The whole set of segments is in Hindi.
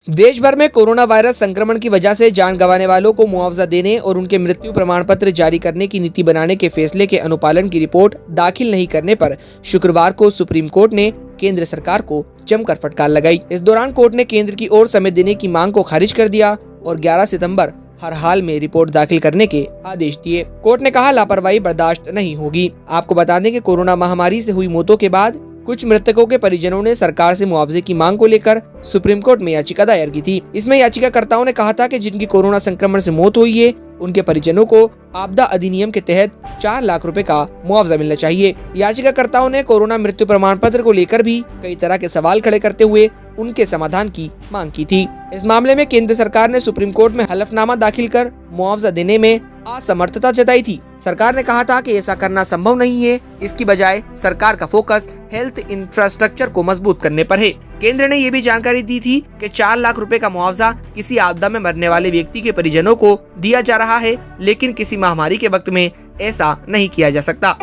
देश भर में कोरोना वायरस संक्रमण की वजह से जान गंवाने वालों को मुआवजा देने और उनके मृत्यु प्रमाण पत्र जारी करने की नीति बनाने के फैसले के अनुपालन की रिपोर्ट दाखिल नहीं करने पर शुक्रवार को सुप्रीम कोर्ट ने केंद्र सरकार को जमकर फटकार लगाई। इस दौरान कोर्ट ने केंद्र की ओर समय देने की मांग को खारिज कर दिया और 11 सितंबर हर हाल में रिपोर्ट दाखिल करने के आदेश दिए। कोर्ट ने कहा, लापरवाही बर्दाश्त नहीं होगी। आपको बता दें कि कोरोना महामारी से हुई मौतों के बाद कुछ मृतकों के परिजनों ने सरकार से मुआवजे की मांग को लेकर सुप्रीम कोर्ट में याचिका दायर की थी। इसमें याचिकाकर्ताओं ने कहा था कि जिनकी कोरोना संक्रमण से मौत हुई है उनके परिजनों को आपदा अधिनियम के तहत 4 लाख रुपए का मुआवजा मिलना चाहिए। याचिकाकर्ताओं ने कोरोना मृत्यु प्रमाण पत्र को लेकर भी कई तरह के सवाल खड़े करते हुए उनके समाधान की मांग की थी। इस मामले में केंद्र सरकार ने सुप्रीम कोर्ट में हलफनामा दाखिल कर मुआवजा देने में असमर्थता जताई थी। सरकार ने कहा था कि ऐसा करना संभव नहीं है। इसकी बजाय सरकार का फोकस हेल्थ इंफ्रास्ट्रक्चर को मजबूत करने पर है। केंद्र ने ये भी जानकारी दी थी कि 4 लाख रुपए का मुआवजा किसी आपदा में मरने वाले व्यक्ति के परिजनों को दिया जा रहा है, लेकिन किसी महामारी के वक्त में ऐसा नहीं किया जा सकता।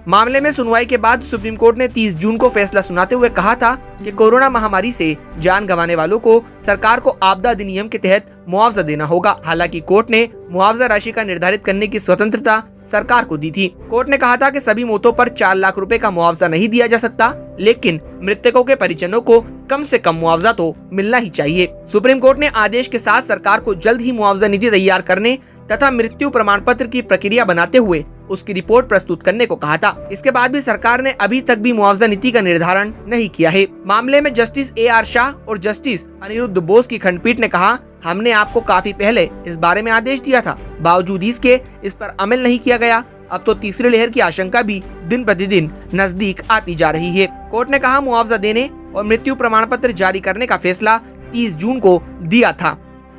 मामले में सुनवाई के बाद सुप्रीम कोर्ट ने 30 जून को फैसला सुनाते हुए कहा था कि कोरोना महामारी से जान गंवाने वालों को सरकार को आपदा अधिनियम के तहत मुआवजा देना होगा। हालांकि कोर्ट ने मुआवजा राशि का निर्धारित करने की स्वतंत्रता सरकार को दी थी। कोर्ट ने कहा था कि सभी मौतों पर 4 लाख रुपए का मुआवजा नहीं दिया जा सकता, लेकिन मृतकों के परिजनों को कम से कम मुआवजा तो मिलना ही चाहिए। सुप्रीम कोर्ट ने आदेश के साथ सरकार को जल्द ही मुआवजा नीति तैयार करने तथा मृत्यु प्रमाण पत्र की प्रक्रिया बनाते हुए उसकी रिपोर्ट प्रस्तुत करने को कहा था। इसके बाद भी सरकार ने अभी तक भी मुआवजा नीति का निर्धारण नहीं किया है। मामले में जस्टिस AR शाह और जस्टिस अनिरुद्ध बोस की खंडपीठ ने कहा, हमने आपको काफी पहले इस बारे में आदेश दिया था, बावजूद इसके इस पर अमल नहीं किया गया। अब तो तीसरी लहर की आशंका भी दिन प्रतिदिन नजदीक आती जा रही है। कोर्ट ने कहा, मुआवजा देने और मृत्यु प्रमाण पत्र जारी करने का फैसला 30 जून को दिया था,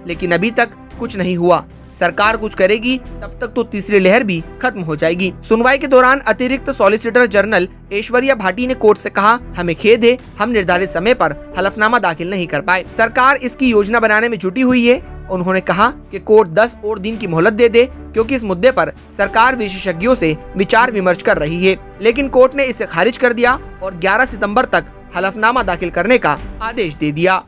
लेकिन अभी तक कुछ नहीं हुआ। सरकार कुछ करेगी तब तक तो तीसरी लहर भी खत्म हो जाएगी। सुनवाई के दौरान अतिरिक्त सॉलिसिटर जनरल ऐश्वर्या भाटी ने कोर्ट से कहा, हमें खेद है, हम निर्धारित समय पर हलफनामा दाखिल नहीं कर पाए। सरकार इसकी योजना बनाने में जुटी हुई है। उन्होंने कहा कि कोर्ट 10 और दिन की मोहलत दे दे, क्योंकि इस मुद्दे पर सरकार विशेषज्ञों से विचार विमर्श कर रही है। लेकिन कोर्ट ने इसे खारिज कर दिया और 11 सितंबर तक हलफनामा दाखिल करने का आदेश दे दिया।